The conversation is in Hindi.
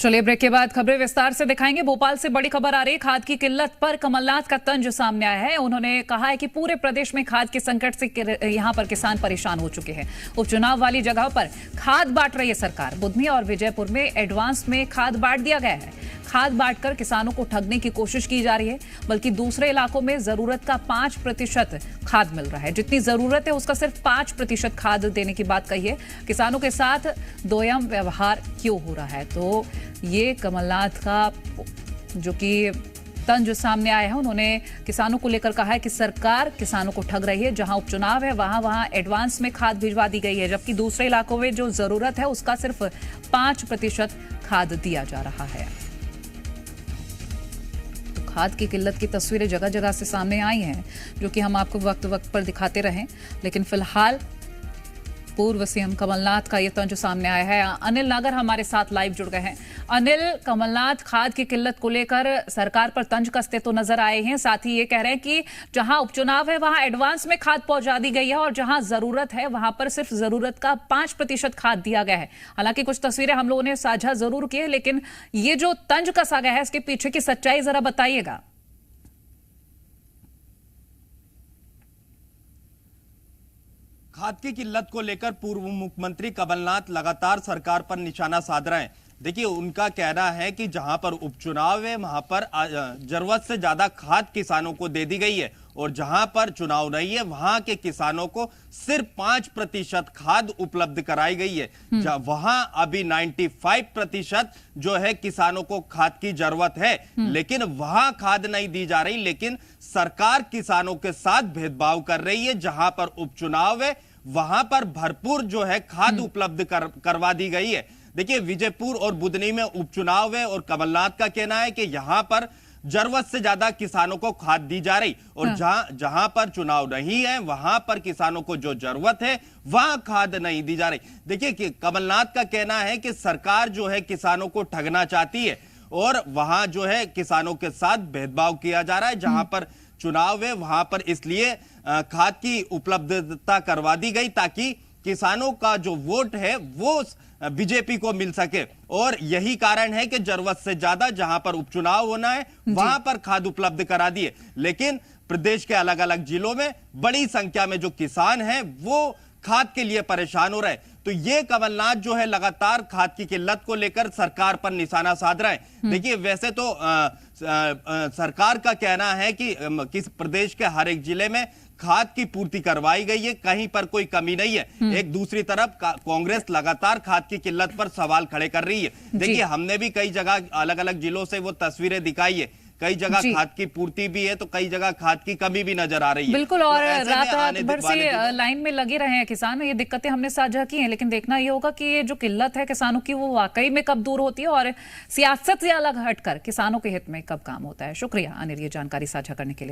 चलिए ब्रेक के बाद खबरें विस्तार से दिखाएंगे। भोपाल से बड़ी खबर आ रही है। खाद की किल्लत पर कमलनाथ का तंज सामने आया है। उन्होंने कहा है कि पूरे प्रदेश में खाद के संकट से यहां पर किसान परेशान हो चुके हैं। उपचुनाव वाली जगह पर खाद बांट रही है सरकार। बुधनी और विजयपुर में एडवांस में खाद बांट दिया गया है। खाद बांटकर किसानों को ठगने की कोशिश की जा रही है, बल्कि दूसरे इलाकों में जरूरत का 5% खाद मिल रहा है। जितनी जरूरत है उसका सिर्फ 5% खाद देने की बात कही है। किसानों के साथ दोयम व्यवहार क्यों हो रहा है, तो ये कमलनाथ का जो कि तंज सामने आया है। उन्होंने किसानों को लेकर कहा है कि सरकार किसानों को ठग रही है। जहां उपचुनाव है वहां एडवांस में खाद भिजवा दी गई है, जबकि दूसरे इलाकों में जो जरूरत है उसका सिर्फ 5% खाद दिया जा रहा है। खाद की किल्लत की तस्वीरें जगह जगह से सामने आई हैं, जो कि हम आपको वक्त वक्त पर दिखाते रहें। लेकिन फिलहाल पूर्व सीएम कमलनाथ का ये तंज सामने आया है। अनिल नागर हमारे साथ लाइव जुड़ गए हैं। अनिल, कमलनाथ खाद की किल्लत को लेकर सरकार पर तंज कसते तो नजर आए हैं, साथ ही ये कह रहे हैं कि जहां उपचुनाव है वहां एडवांस में खाद पहुंचा दी गई है और जहां जरूरत है वहां पर सिर्फ जरूरत का 5% खाद दिया गया है। हालांकि कुछ तस्वीरें हम लोगों ने साझा जरूर की है, लेकिन ये जो तंज कसा गया है इसके पीछे की सच्चाई जरा बताइएगा। खाद की किल्लत को लेकर पूर्व मुख्यमंत्री कमलनाथ लगातार सरकार पर निशाना साध रहे हैं। देखिए, उनका कहना है कि जहां पर उपचुनाव है वहां पर जरूरत से ज्यादा खाद किसानों को दे दी गई है और जहां पर चुनाव नहीं है वहां के किसानों को सिर्फ 5% खाद उपलब्ध कराई गई है। वहां अभी 95% जो है किसानों को खाद की जरूरत है, लेकिन वहां खाद नहीं दी जा रही। लेकिन सरकार किसानों के साथ भेदभाव कर रही है। जहां पर उपचुनाव है वहां पर भरपूर जो है खाद उपलब्ध करवा दी गई है। देखिए, विजयपुर और बुधनी में उपचुनाव है और कमलनाथ का कहना है कि यहां पर जरूरत से ज्यादा किसानों को खाद दी जा रही और जहां पर चुनाव नहीं है वहां पर किसानों को जो जरूरत है वहां खाद नहीं दी जा रही। देखिए कि कमलनाथ का कहना है कि सरकार जो है किसानों को ठगना चाहती है और वहां जो है किसानों के साथ भेदभाव किया जा रहा है। जहां पर चुनाव है वहां पर इसलिए खाद की उपलब्धता करवा दी गई ताकि किसानों का जो वोट है वो बीजेपी को मिल सके। और यही कारण है कि जरूरत से ज्यादा जहां पर उपचुनाव होना है वहां पर खाद उपलब्ध करा दिए। लेकिन प्रदेश के अलग अलग जिलों में बड़ी संख्या में जो किसान हैं वो खाद के लिए परेशान हो रहे हैं। तो ये कमलनाथ जो है लगातार खाद की किल्लत को लेकर सरकार पर निशाना साध रहे हैं। देखिए, वैसे तो सरकार का कहना है कि किस प्रदेश के हर एक जिले में खाद की पूर्ति करवाई गई है, कहीं पर कोई कमी नहीं है। एक दूसरी तरफ कांग्रेस लगातार खाद की किल्लत पर सवाल खड़े कर रही है। देखिए, हमने भी कई जगह अलग अलग जिलों से वो तस्वीरें दिखाई है। कई जगह खाद की पूर्ति भी है तो कई जगह खाद की कमी भी नजर आ रही है। बिल्कुल, और रात भर से लाइन में लगे रहे हैं किसान। ये दिक्कतें हमने साझा की हैं, लेकिन देखना ये होगा कि ये जो किल्लत है किसानों की वो वाकई में कब दूर होती है और सियासत से अलग हटकर किसानों के हित में कब काम होता है। शुक्रिया अनिल, ये जानकारी साझा करने के लिए।